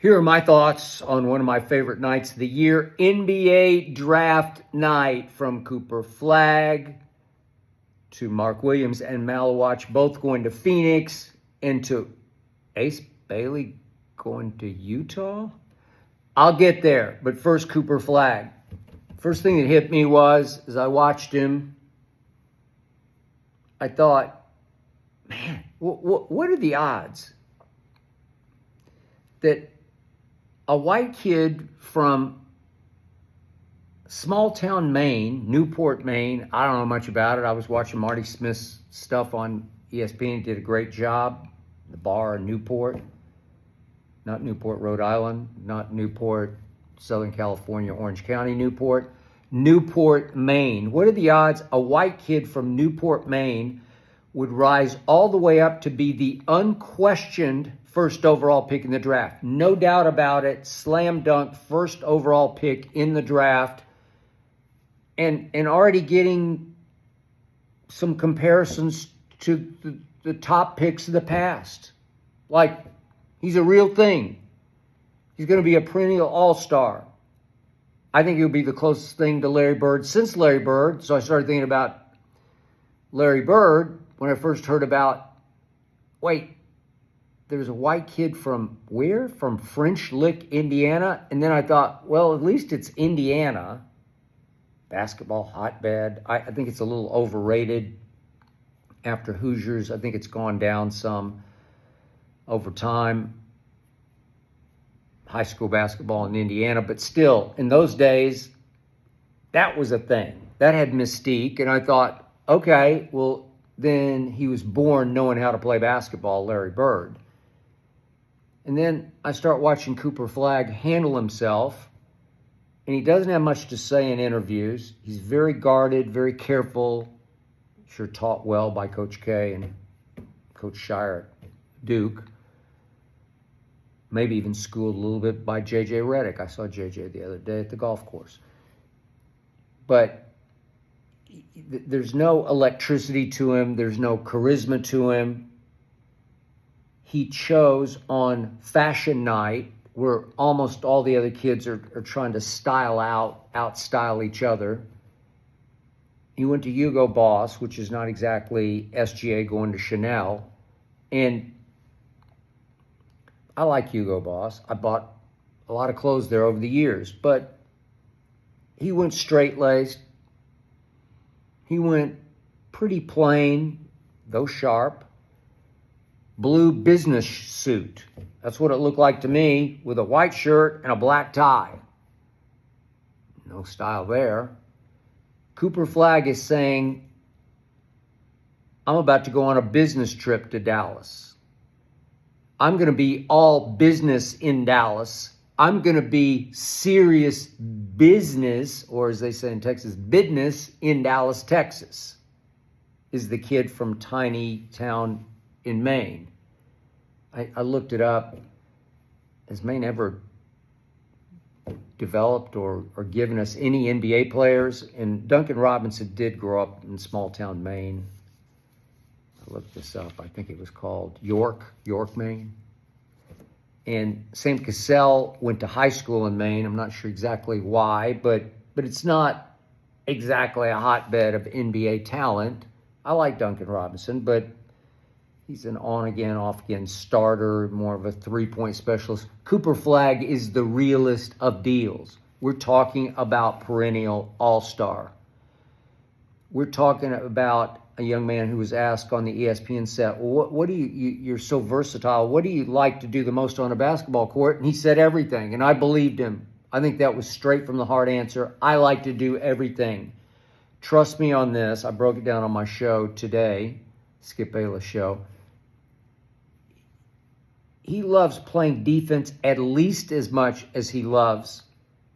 Here are my thoughts on one of my favorite nights of the year, NBA draft night, from Cooper Flagg to Mark Williams and Maluach, both going to Phoenix, and to Ace Bailey going to Utah. I'll get there, but first, Cooper Flagg. First thing that hit me was, as I watched him, I thought, man, what are the odds that a white kid from small town Maine, Newport, Maine, I don't know much about it. I was watching Marty Smith's stuff on ESPN. He did a great job. The bar in Newport, not Newport, Rhode Island, not Newport, Southern California, Orange County, Newport, Maine. What are the odds a white kid from Newport, Maine would rise all the way up to be the unquestioned first overall pick in the draft? No doubt about it, slam dunk, first overall pick in the draft, and already getting some comparisons to the top picks of the past. Like, he's a real thing. He's going to be a perennial all-star. I think he'll be the closest thing to Larry Bird since Larry Bird. So I started thinking about Larry Bird when I first heard about, wait, there's a white kid from where? From French Lick, Indiana. And then I thought, well, at least it's Indiana. Basketball hotbed. I think it's a little overrated after Hoosiers. I think it's gone down some over time. High school basketball in Indiana. But still, in those days, that was a thing. That had mystique. And I thought, okay, well, then he was born knowing how to play basketball, Larry Bird. And then I start watching Cooper Flagg handle himself, and he doesn't have much to say in interviews. He's very guarded, very careful, sure taught well by Coach K and Coach Shire at Duke. Maybe even schooled a little bit by J.J. Redick. I saw J.J. the other day at the golf course. But there's no electricity to him. There's no charisma to him. He chose on fashion night, where almost all the other kids are trying to out-style each other. He went to Hugo Boss, which is not exactly SGA going to Chanel. And I like Hugo Boss. I bought a lot of clothes there over the years. But he went straight-laced. He went pretty plain, though sharp. Blue business suit. That's what it looked like to me, with a white shirt and a black tie. No style there. Cooper Flagg is saying, I'm about to go on a business trip to Dallas. I'm going to be all business in Dallas. I'm going to be serious business, or as they say in Texas, business in Dallas, Texas, is the kid from tiny town in Maine. I looked it up. Has Maine ever developed or given us any NBA players? And Duncan Robinson did grow up in small town Maine. I looked this up. I think it was called York, Maine. And Sam Cassell went to high school in Maine. I'm not sure exactly why, but it's not exactly a hotbed of NBA talent. I like Duncan Robinson, but he's an on-again, off-again starter, more of a three-point specialist. Cooper Flagg is the realest of deals. We're talking about perennial all-star. We're talking about a young man who was asked on the ESPN set, well, what do you're so versatile, what do you like to do the most on a basketball court? And he said everything, and I believed him. I think that was straight from the heart answer. I like to do everything. Trust me on this. I broke it down on my show today, Skip Bayless show. He loves playing defense at least as much as he loves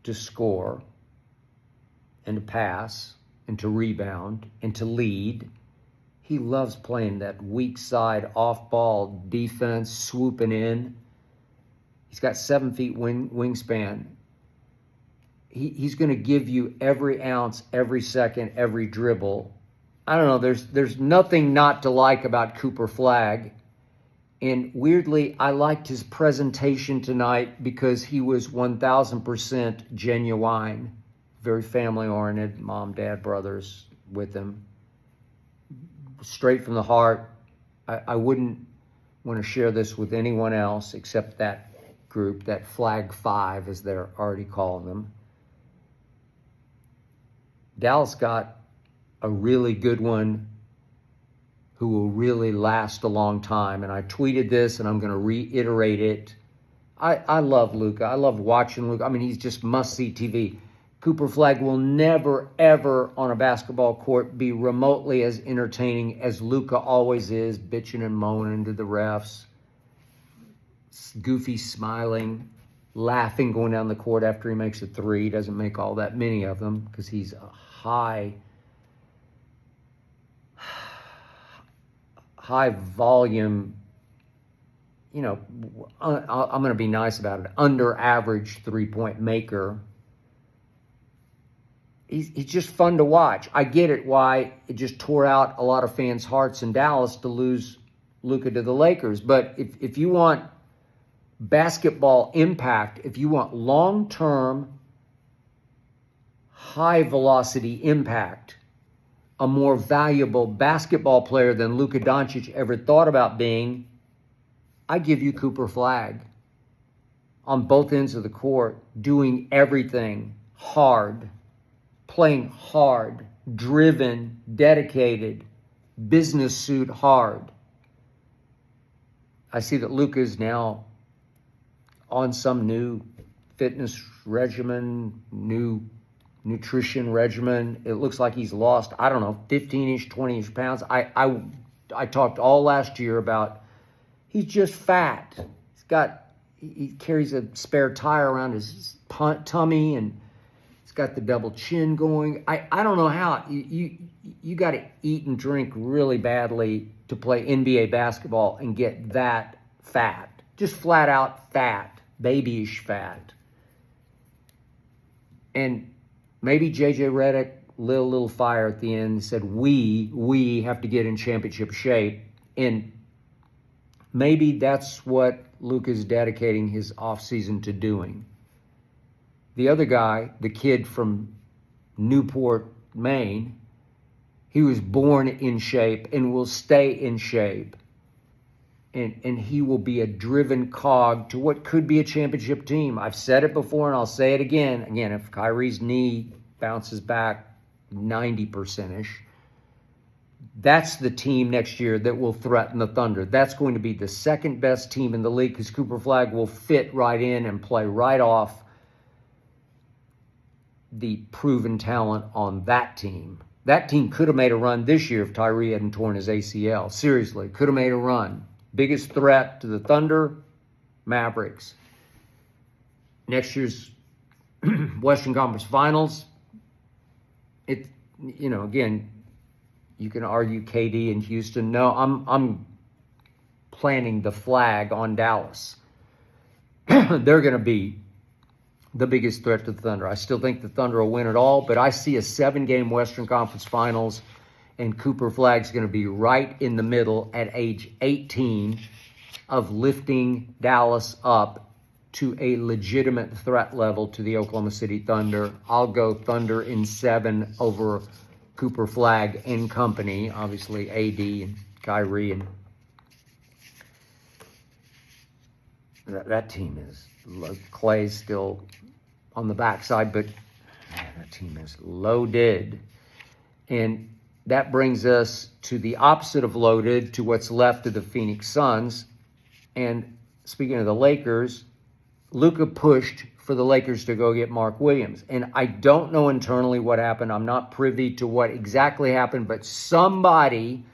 to score and to pass and to rebound and to lead. He loves playing that weak side off-ball defense, swooping in. He's got 7 feet wingspan. He's going to give you every ounce, every second, every dribble. I don't know. There's nothing not to like about Cooper Flagg. And weirdly, I liked his presentation tonight because he was 1000% genuine, very family-oriented, mom, dad, brothers with him. Straight from the heart. I wouldn't want to share this with anyone else except that group, that Flagg 5, as they're already calling them. Dallas got a really good one who will really last a long time. And I tweeted this, and I'm going to reiterate it. I love Luka. I love watching Luka. I mean, he's just must-see TV. Cooper Flagg will never, ever on a basketball court be remotely as entertaining as Luka always is, bitching and moaning to the refs, goofy smiling, laughing going down the court after he makes a three. He doesn't make all that many of them because he's a high volume, I'm going to be nice about it, under average three-point maker. He's just fun to watch. I get it why it just tore out a lot of fans' hearts in Dallas to lose Luka to the Lakers. But if you want basketball impact, if you want long-term, high-velocity impact, a more valuable basketball player than Luka Doncic ever thought about being, I give you Cooper Flagg on both ends of the court, doing everything hard, playing hard, driven, dedicated, business suit hard. I see that Luka is now on some new fitness regimen, new nutrition regimen. It looks like he's lost, 15-ish, 20-ish pounds. I talked all last year about he's just fat. He carries a spare tire around his tummy, and he's got the double chin going. I don't know how. You got to eat and drink really badly to play NBA basketball and get that fat. Just flat out fat, babyish fat. And maybe J.J. Redick lit a little fire at the end and said, we have to get in championship shape. And maybe that's what Luka is dedicating his offseason to doing. The other guy, the kid from Newport, Maine, he was born in shape and will stay in shape. And he will be a driven cog to what could be a championship team. I've said it before, and I'll say it again. Again, if Kyrie's knee bounces back 90%-ish, that's the team next year that will threaten the Thunder. That's going to be the second best team in the league because Cooper Flagg will fit right in and play right off the proven talent on that team. That team could have made a run this year if Tyree hadn't torn his ACL. Seriously, could have made a run. Biggest threat to the Thunder, Mavericks. Next year's Western Conference Finals, again, you can argue KD and Houston. No, I'm planting the flag on Dallas. They're going to be the biggest threat to the Thunder. I still think the Thunder will win it all, but I see a 7-game Western Conference Finals, and Cooper Flagg's going to be right in the middle at age 18 of lifting Dallas up to a legitimate threat level to the Oklahoma City Thunder. I'll go Thunder in 7 over Cooper Flagg and company, obviously AD and Kyrie, and that team is, Clay's still on the backside, but that team is loaded. And that brings us to the opposite of loaded, to what's left of the Phoenix Suns. And speaking of the Lakers, Luka pushed for the Lakers to go get Mark Williams. And I don't know internally what happened. I'm not privy to what exactly happened, but somebody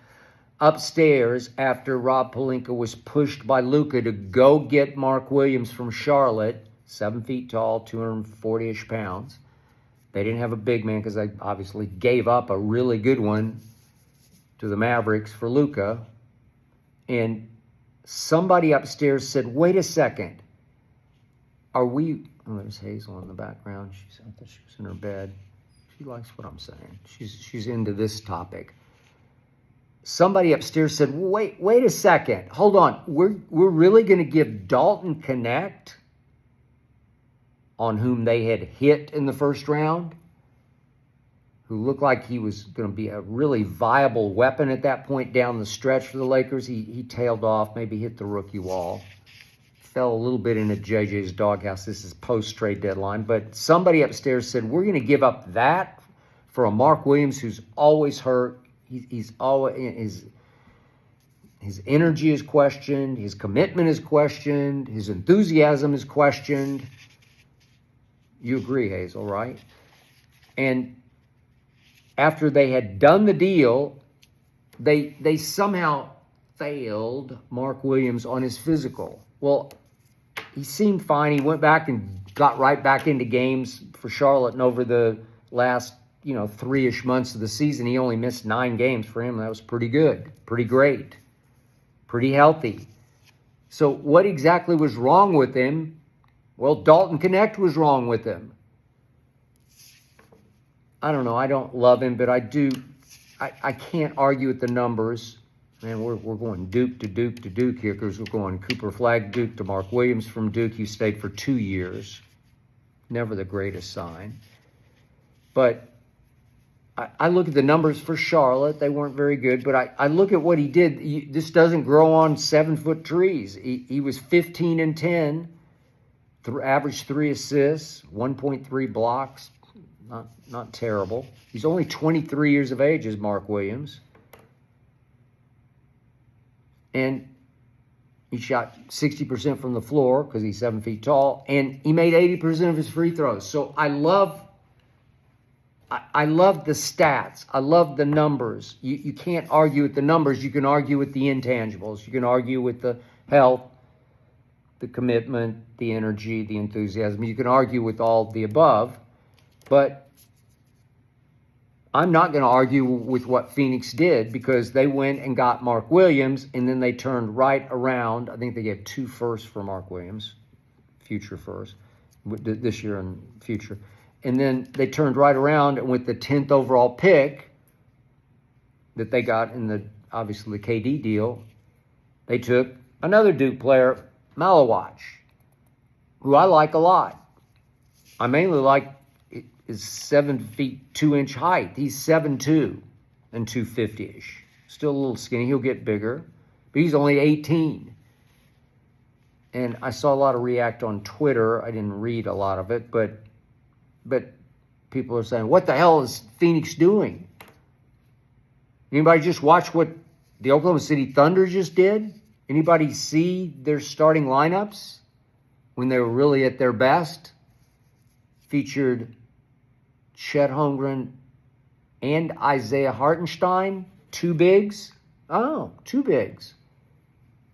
upstairs, after Rob Pelinka was pushed by Luka to go get Mark Williams from Charlotte, 7 feet tall, 240-ish pounds. They didn't have a big man because they obviously gave up a really good one to the Mavericks for Luka. And somebody upstairs said, wait a second. Are we... Oh, there's Hazel in the background. I thought she was in her bed. She likes what I'm saying. She's into this topic. somebody upstairs said, wait a second, hold on. We're really going to give Dalton Connect, on whom they had hit in the first round, who looked like he was going to be a really viable weapon at that point down the stretch for the Lakers. He tailed off, maybe hit the rookie wall. Fell a little bit into JJ's doghouse. This is post-trade deadline. But somebody upstairs said, we're going to give up that for a Mark Williams who's always hurt. He's always, his energy is questioned. His commitment is questioned. His enthusiasm is questioned. You agree, Hazel, right? And after they had done the deal, they somehow failed Mark Williams on his physical. Well, he seemed fine. He went back and got right back into games for Charlotte, and over the last, 3-ish months of the season, he only missed 9 games for him. That was pretty good, pretty great, pretty healthy. So what exactly was wrong with him? Well, Dalton Connect was wrong with him. I don't know. I don't love him, but I do. I can't argue with the numbers. Man, we're going Duke to Duke to Duke here, because we're going Cooper Flagg Duke to Mark Williams from Duke. He stayed for 2 years. Never the greatest sign. But I look at the numbers for Charlotte. They weren't very good. But I look at what he did. This doesn't grow on 7-foot trees. He was 15 and 10, averaged 3 assists, 1.3 blocks. Not terrible. He's only 23 years of age, is Mark Williams. And he shot 60% from the floor because he's 7 feet tall. And he made 80% of his free throws. So I love the stats. I love the numbers. You can't argue with the numbers. You can argue with the intangibles. You can argue with the health, the commitment, the energy, the enthusiasm. You can argue with all the above. But I'm not going to argue with what Phoenix did, because they went and got Mark Williams, and then they turned right around. I think they gave 2 firsts for Mark Williams, future first, this year and future. And then they turned right around, and with the 10th overall pick that they got in obviously the KD deal, they took another Duke player, Maluach, who I like a lot. I mainly like is 7 feet 2 inch height. He's 7'2" and 250-ish. Still a little skinny. He'll get bigger, but he's only 18. And I saw a lot of react on Twitter. I didn't read a lot of it, but people are saying, "What the hell is Phoenix doing?" Anybody just watch what the Oklahoma City Thunder just did? Anybody see their starting lineups when they were really at their best? Featured Chet Holmgren and Isaiah Hartenstein, 2 bigs. Oh, 2 bigs.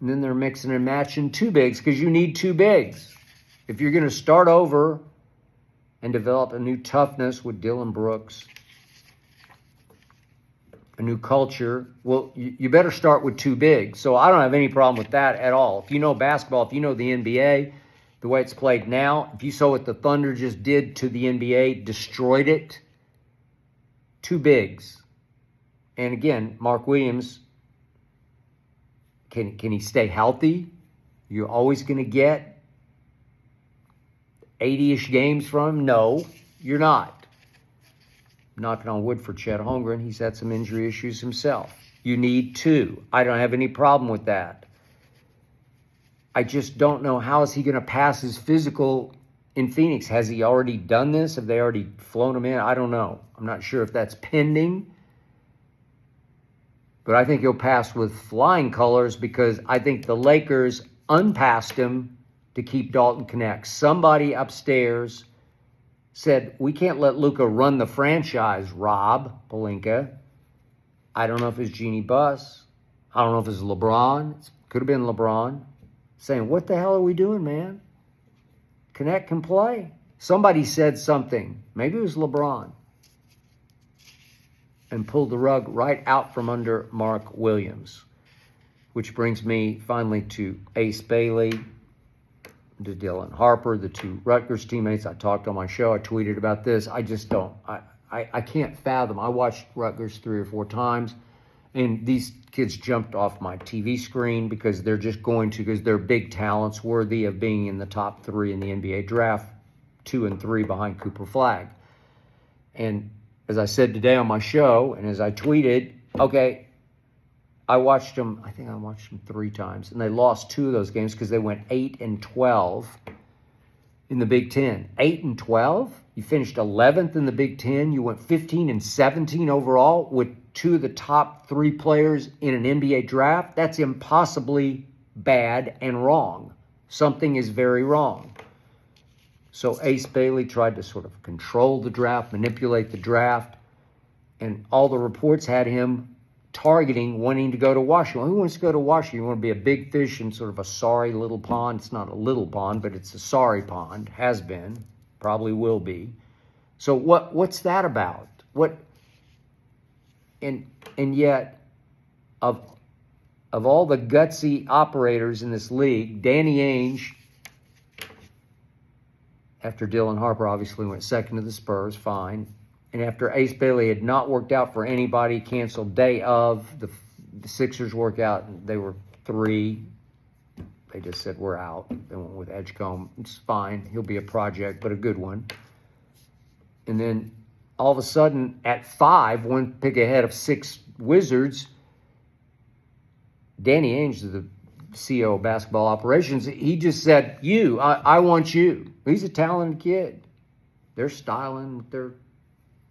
And then they're mixing and matching 2 bigs, because you need 2 bigs. If you're going to start over and develop a new toughness with Dylan Brooks, a new culture, well, you better start with 2 bigs. So I don't have any problem with that at all. If you know basketball, if you know the NBA, the way it's played now, if you saw what the Thunder just did to the NBA, destroyed it, 2 bigs. And again, Mark Williams, can he stay healthy? You're always going to get 80-ish games from him? No, you're not. Knocking on wood for Chet Holmgren. He's had some injury issues himself. You need 2. I don't have any problem with that. I just don't know, how is he going to pass his physical in Phoenix? Has he already done this? Have they already flown him in? I don't know. I'm not sure if that's pending. But I think he'll pass with flying colors, because I think the Lakers unpassed him to keep Dalton Connect. Somebody upstairs said, "We can't let Luka run the franchise, Rob Pelinka." I don't know if it's Jeannie Buss. I don't know if it's LeBron. It could have been LeBron. Saying, "What the hell are we doing, man? Connect can play." Somebody said something. Maybe it was LeBron. And pulled the rug right out from under Mark Williams. Which brings me finally to Ace Bailey, to Dylan Harper, the 2 Rutgers teammates. I talked on my show. I tweeted about this. I just don't. I can't fathom. I watched Rutgers 3 or 4 times. And these kids jumped off my TV screen because they're just going to, because they're big talents worthy of being in the top 3 in the NBA draft, 2 and 3 behind Cooper Flagg. And as I said today on my show, and as I tweeted, okay, I watched them 3 times, and they lost 2 of those games because they went 8-12 in the Big Ten. 8-12? You finished 11th in the Big Ten. You went 15-17 overall with 2 of the top 3 players in an NBA draft. That's impossibly bad and wrong. Something is very wrong. So Ace Bailey tried to sort of control the draft, manipulate the draft, and all the reports had him targeting wanting to go to Washington. Who wants to go to Washington? You want to be a big fish in sort of a sorry little pond. It's not a little pond, but it's a sorry pond. Has been. Probably will be. So what's that about? And yet of all the gutsy operators in this league, Danny Ainge, after Dylan Harper obviously went second to the Spurs, fine. And after Ace Bailey had not worked out for anybody, canceled day of, the Sixers workout, they were 3. They just said, we're out. They went with Edgecombe. It's fine. He'll be a project, but a good one. And then all of a sudden, at 5, 1 pick ahead of 6 Wizards, Danny Ainge, the CEO of basketball operations, he just said, I want you. He's a talented kid. They're styling with their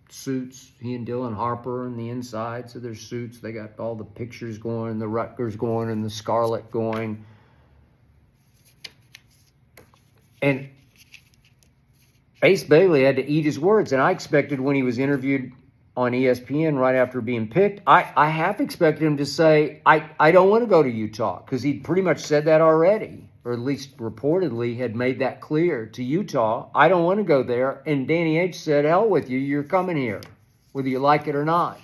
suits. He and Dylan Harper and the insides of their suits. They got all the pictures going, the Rutgers going, and the Scarlet going. And Ace Bailey had to eat his words. And I expected when he was interviewed on ESPN right after being picked, I half expected him to say, I don't want to go to Utah, because he'd pretty much said that already, or at least reportedly had made that clear to Utah. I don't want to go there. And Danny Ainge said, hell with you, you're coming here, whether you like it or not.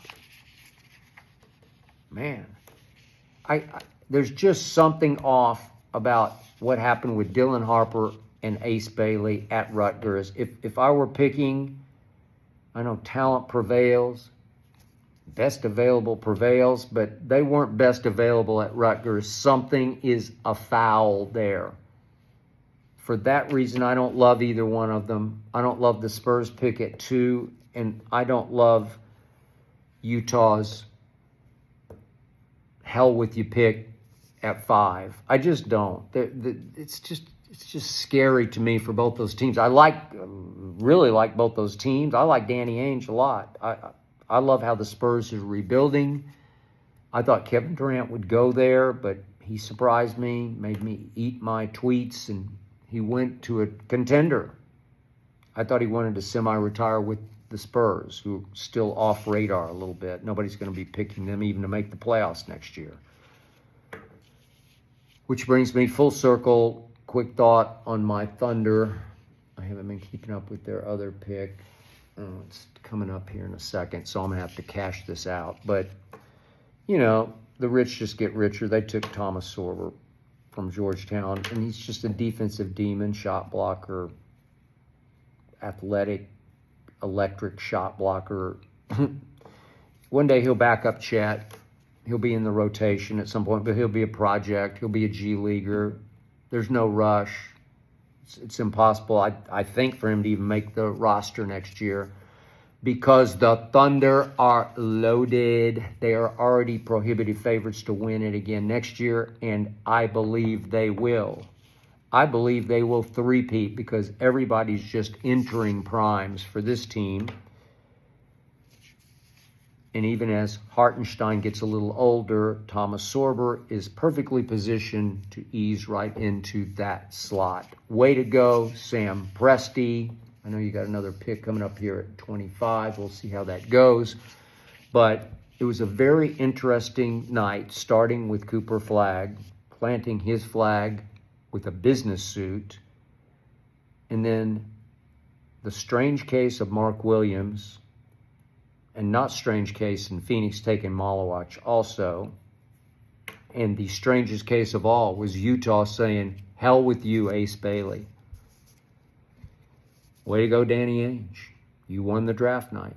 Man, there's just something off about what happened with Dylan Harper and Ace Bailey at Rutgers. If I were picking, I know talent prevails, best available prevails, but they weren't best available at Rutgers. Something is afoul there. For that reason, I don't love either one of them. I don't love the Spurs pick at 2, and I don't love Utah's hell with you pick at 5. I just don't. It's just scary to me for both those teams. I really like both those teams. I like Danny Ainge a lot. I love how the Spurs are rebuilding. I thought Kevin Durant would go there, but he surprised me, made me eat my tweets, and he went to a contender. I thought he wanted to semi-retire with the Spurs, who are still off radar a little bit. Nobody's going to be picking them even to make the playoffs next year. Which brings me full circle. Quick thought on my Thunder. I haven't been keeping up with their other pick. It's coming up here in a second, so I'm going to have to cash this out. But, the rich just get richer. They took Thomas Sorber from Georgetown, and he's just a defensive demon, shot blocker, athletic, electric shot blocker. One day he'll back up Chet. He'll be in the rotation at some point, but he'll be a project. He'll be a G leaguer. There's no rush. It's impossible, I think, for him to even make the roster next year, because the Thunder are loaded. They are already prohibitive favorites to win it again next year, and I believe they will. I believe they will three-peat, because everybody's just entering primes for this team. And even as Hartenstein gets a little older, Thomas Sorber is perfectly positioned to ease right into that slot. Way to go, Sam Presti. I know you got another pick coming up here at 25. We'll see how that goes. But it was a very interesting night, starting with Cooper Flagg, planting his flag with a business suit. And then the strange case of Mark Williams, and not strange case in Phoenix taking Maluach also. And the strangest case of all was Utah saying, hell with you, Ace Bailey. Way to go, Danny Ainge. You won the draft night.